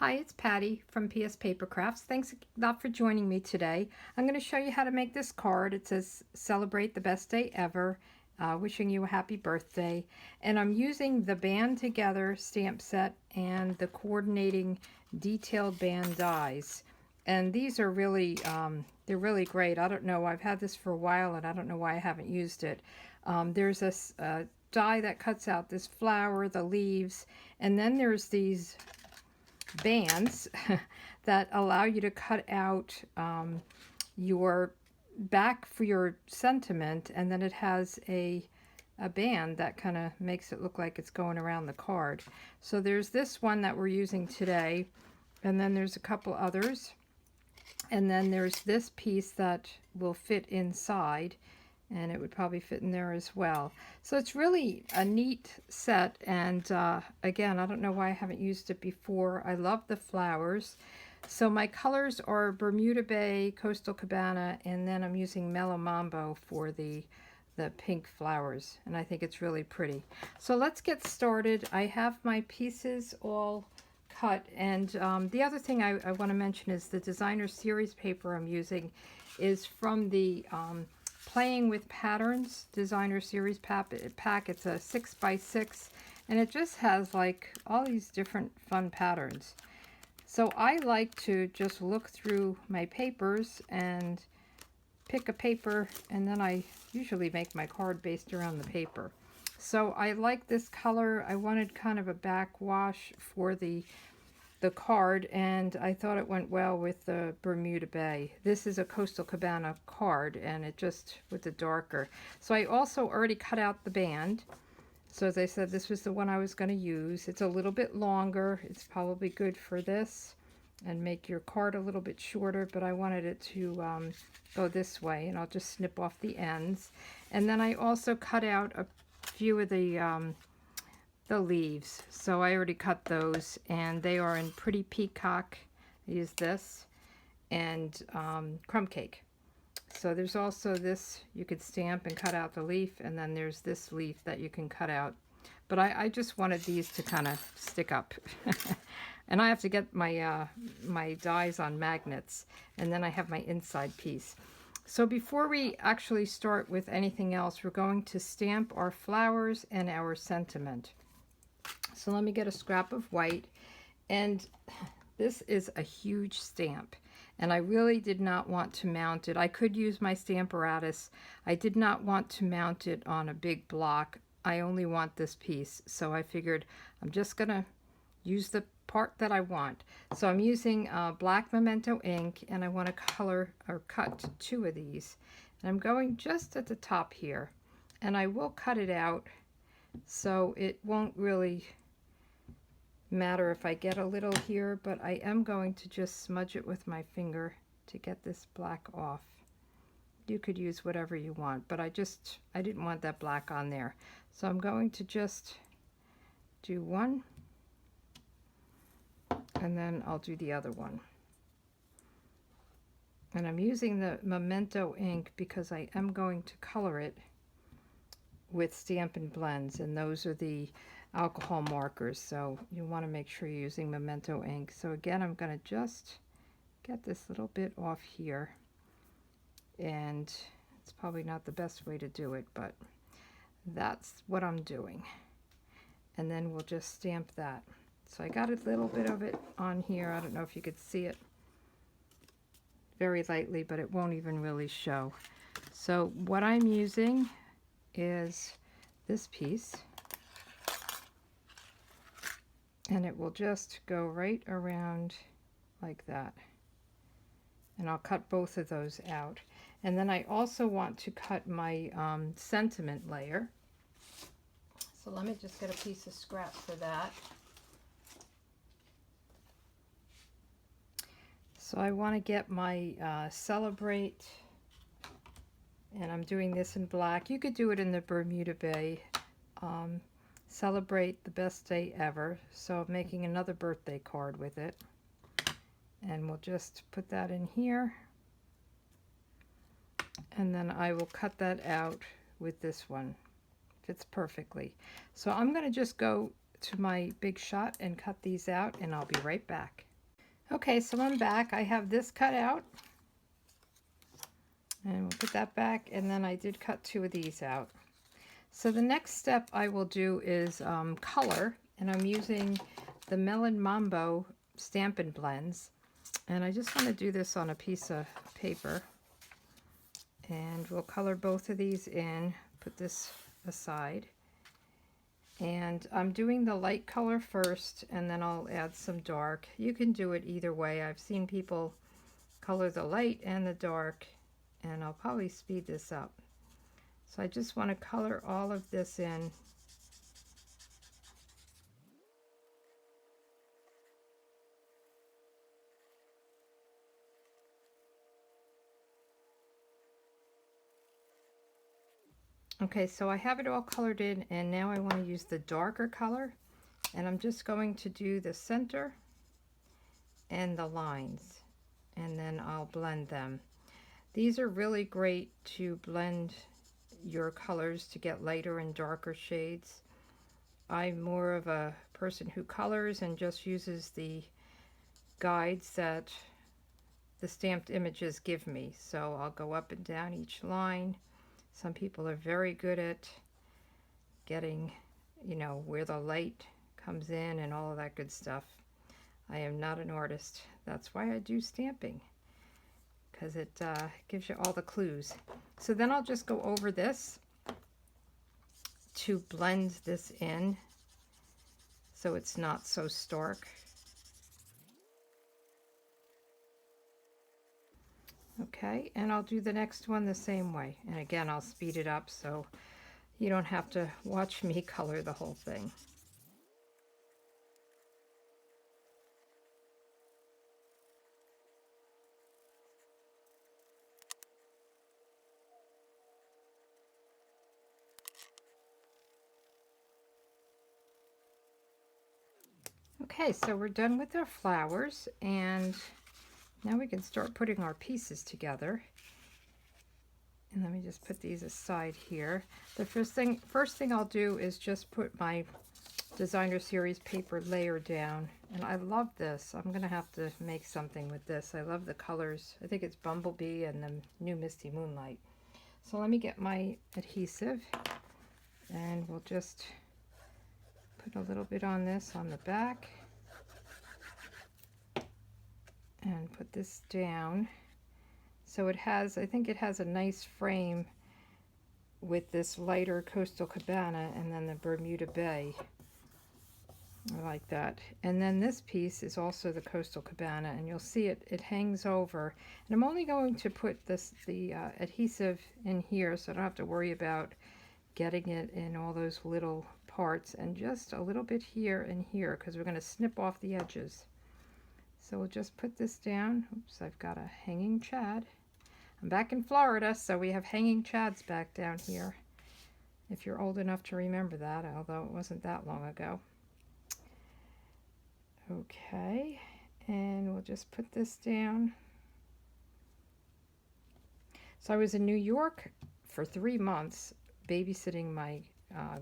Hi, it's Patty from PS Paper Crafts. Thanks a lot for joining me today. I'm going to show you how to make this card. It says, "Celebrate the best day ever. Wishing you a happy birthday." And I'm using the Band Together stamp set and the coordinating detailed band dies. And these are really, they're really great. I don't know, I've had this for a while and I don't know why I haven't used it. There's a die that cuts out this flower, the leaves, and then there's these bands that allow you to cut out your back for your sentiment, and then it has a band that kind of makes it look like it's going around the card. So there's this one that we're using today, and then there's a couple others, and then there's this piece that will fit inside, and it would probably fit in there as well. So it's really a neat set, and again, I don't know why I haven't used it before. I love the flowers. So my colors are Bermuda Bay, Coastal Cabana, and then I'm using Melon Mambo for the pink flowers, and I think it's really pretty. So let's get started. I have my pieces all cut, and the other thing I want to mention is the designer series paper I'm using is from the Playing with Patterns designer series pack. It's a 6x6, and it just has like all these different fun patterns. So I like to just look through my papers and pick a paper, and then I usually make my card based around the paper. So I like this color. I wanted kind of a back wash for the card, and I thought it went well with the Bermuda Bay. This is a Coastal Cabana card, and it just with the darker. So I also already cut out the band. So as I said, this was the one I was going to use. It's a little bit longer. It's probably good for this and make your card a little bit shorter, but I wanted it to go this way, and I'll just snip off the ends. And then I also cut out a few of the leaves, so I already cut those, and they are in Pretty Peacock. I use this, and crumb cake. So there's also this, you could stamp and cut out the leaf, and then there's this leaf that you can cut out, but I just wanted these to kind of stick up. And I have to get my my dies on magnets, and then I have my inside piece. So before we actually start with anything else, we're going to stamp our flowers and our sentiment. So let me get a scrap of white, and this is a huge stamp, and I really did not want to mount it. I could use my Stamparatus. I did not want to mount it on a big block. I only want this piece, so I figured I'm just gonna use the part that I want. So I'm using black Memento ink, and I want to color or cut two of these, and I'm going just at the top here, and I will cut it out so it won't really matter if I get a little here, but I am going to just smudge it with my finger to get this black off. You could use whatever you want, but I didn't want that black on there. So I'm going to just do one, and then I'll do the other one. And I'm using the Memento ink because I am going to color it with Stampin' Blends, and those are the alcohol markers, so you want to make sure you're using Memento ink. So again, I'm going to just get this little bit off here, and it's probably not the best way to do it, but that's what I'm doing. And then we'll just stamp that. So I got a little bit of it on here. I don't know if you could see it very lightly, but it won't even really show. So what I'm using is this piece, and it will just go right around like that, and I'll cut both of those out. And then I also want to cut my sentiment layer, so let me just get a piece of scrap for that. So I want to get my Celebrate, and I'm doing this in black. You could do it in the Bermuda Bay. Celebrate the best day ever. So I'm making another birthday card with it. And we'll just put that in here. And then I will cut that out with this one. Fits perfectly. So I'm going to just go to my big shot and cut these out, and I'll be right back. Okay, so I'm back. I have this cut out, and we'll put that back, and then I did cut 2 of these out. So the next step I will do is color, and I'm using the Melon Mambo Stampin' Blends, and I just want to do this on a piece of paper, and we'll color both of these in, put this aside, and I'm doing the light color first, and then I'll add some dark. You can do it either way. I've seen people color the light and the dark, and I'll probably speed this up. So I just want to color all of this in. Okay, so I have it all colored in, and now I want to use the darker color, and I'm just going to do the center and the lines, and then I'll blend them. These are really great to blend your colors to get lighter and darker shades. I'm more of a person who colors and just uses the guides that the stamped images give me. So I'll go up and down each line. Some people are very good at getting, you know, where the light comes in and all of that good stuff. I am not an artist. That's why I do stamping, because it gives you all the clues. So then I'll just go over this to blend this in so it's not so stark. Okay, and I'll do the next one the same way. And again, I'll speed it up so you don't have to watch me color the whole thing. Okay, so we're done with our flowers, and now we can start putting our pieces together. And let me just put these aside here. The first thing I'll do is just put my designer series paper layer down, and I love this. I'm gonna have to make something with this. I love the colors. I think it's Bumblebee and the new Misty Moonlight. So let me get my adhesive, and we'll just put a little bit on this on the back and put this down. So it has, I think it has a nice frame with this lighter Coastal Cabana and then the Bermuda Bay. I like that. And then this piece is also the Coastal Cabana, and you'll see it hangs over. And I'm only going to put the adhesive in here, so I don't have to worry about getting it in all those little parts, and just a little bit here and here, because we're going to snip off the edges. So we'll just put this down. Oops, I've got a hanging chad. I'm back in Florida, so we have hanging chads back down here, if you're old enough to remember that, although it wasn't that long ago. Okay, and we'll just put this down. So I was in New York for 3 months babysitting my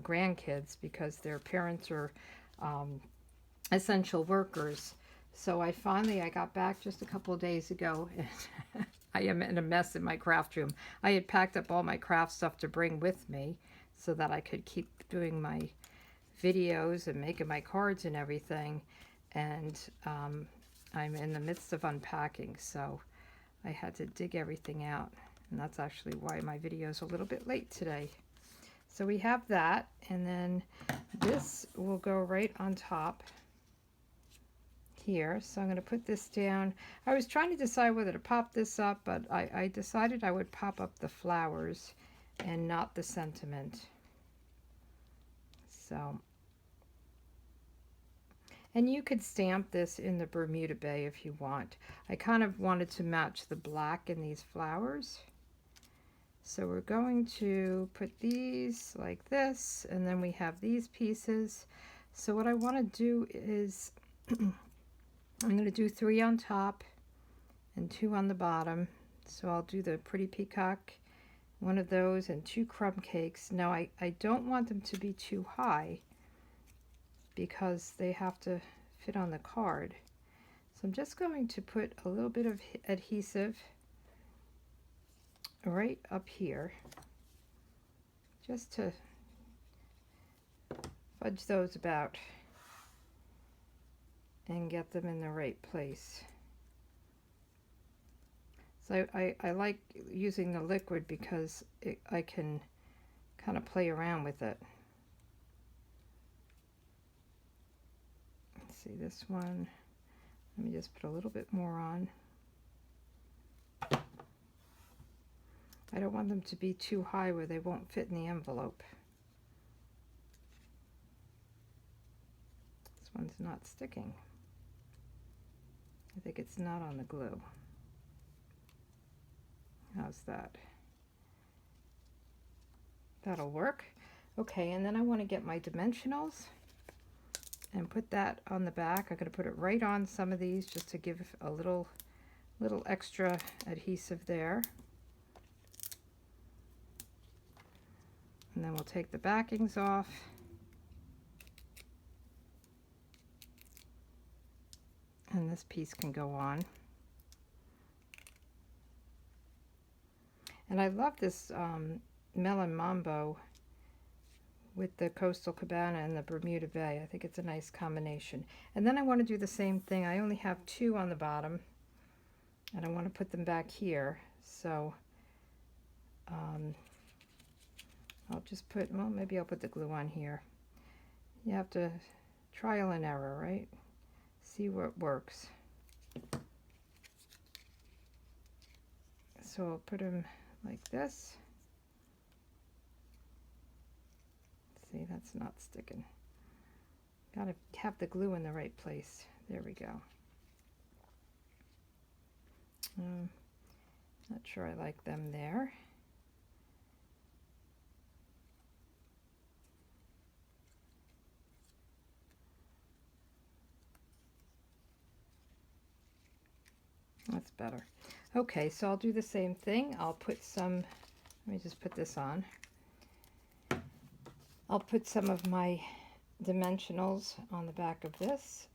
grandkids because their parents are essential workers. So I got back just a couple of days ago, and I am in a mess in my craft room. I had packed up all my craft stuff to bring with me so that I could keep doing my videos and making my cards and everything. And I'm in the midst of unpacking, so I had to dig everything out. And that's actually why my video is a little bit late today. So we have that, and then this will go right on top here. So I'm going to put this down. I was trying to decide whether to pop this up, but I decided I would pop up the flowers and not the sentiment. So, and you could stamp this in the Bermuda Bay if you want. I kind of wanted to match the black in these flowers. So we're going to put these like this, and then we have these pieces. So what I want to do is I'm going to do 3 on top and 2 on the bottom. So I'll do the pretty peacock, one of those, and 2 crumb cakes. Now I don't want them to be too high because they have to fit on the card. So I'm just going to put a little bit of adhesive right up here, just to fudge those about and get them in the right place. So I like using the liquid because I can kind of play around with it. Let's see this one. Let me just put a little bit more on. I don't want them to be too high where they won't fit in the envelope. This one's not sticking. I think it's not on the glue. How's that? That'll work. Okay, and then I want to get my dimensionals and put that on the back. I'm going to put it right on some of these just to give a little extra adhesive there. And then we'll take the backings off. And this piece can go on. And I love this Melon Mambo with the Coastal Cabana and the Bermuda Bay. I think it's a nice combination. And then I want to do the same thing. I only have 2 on the bottom, and I want to put them back here. So I'll just put, well, maybe I'll put the glue on here. You have to trial and error, right? See what works. So I'll put them like this. See, that's not sticking. Gotta have the glue in the right place. There we go. Not sure I like them there. That's better. Okay, so I'll do the same thing. I'll put some, let me just put this on. I'll put some of my dimensionals on the back of this.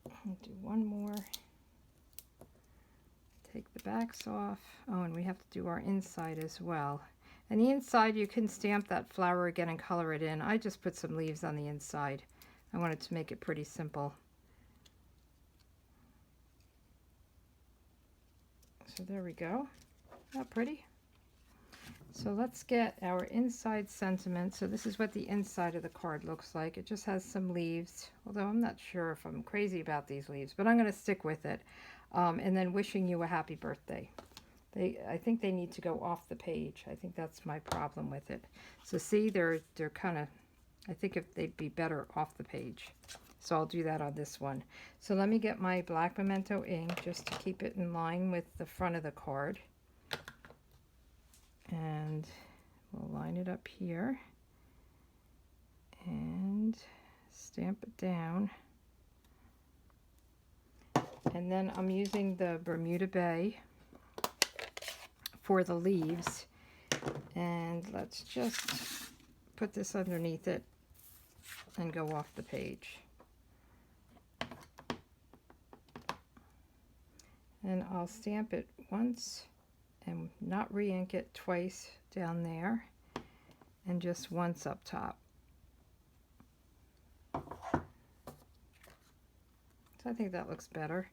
I'll do one more. Take the backs off. Oh, and we have to do our inside as well. And the inside, you can stamp that flower again and color it in. I just put some leaves on the inside. I wanted to make it pretty simple. So there we go. Not pretty? So let's get our inside sentiment. So this is what the inside of the card looks like. It just has some leaves, although I'm not sure if I'm crazy about these leaves, but I'm going to stick with it. And then wishing you a happy birthday. I think they need to go off the page. I think that's my problem with it. So see, they're kind of, I think if they'd be better off the page. So I'll do that on this one. So let me get my black memento ink just to keep it in line with the front of the card. And we'll line it up here and stamp it down. And then I'm using the Bermuda Bay for the leaves. And let's just put this underneath it and go off the page. And I'll stamp it once and not re-ink it twice down there, and just once up top. So I think that looks better.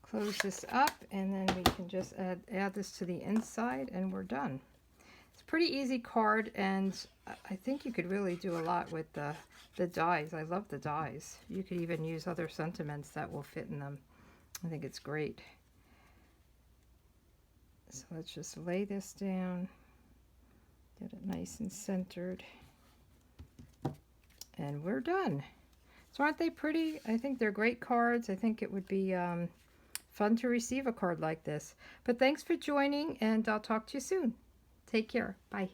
Close this up, and then we can just add this to the inside, and we're done. It's a pretty easy card, and I think you could really do a lot with the dies. I love the dies. You could even use other sentiments that will fit in them. I think it's great. So let's just lay this down, get it nice and centered, and we're done. So aren't they pretty? I think they're great cards. I think it would be fun to receive a card like this. But thanks for joining, and I'll talk to you soon. Take care. Bye.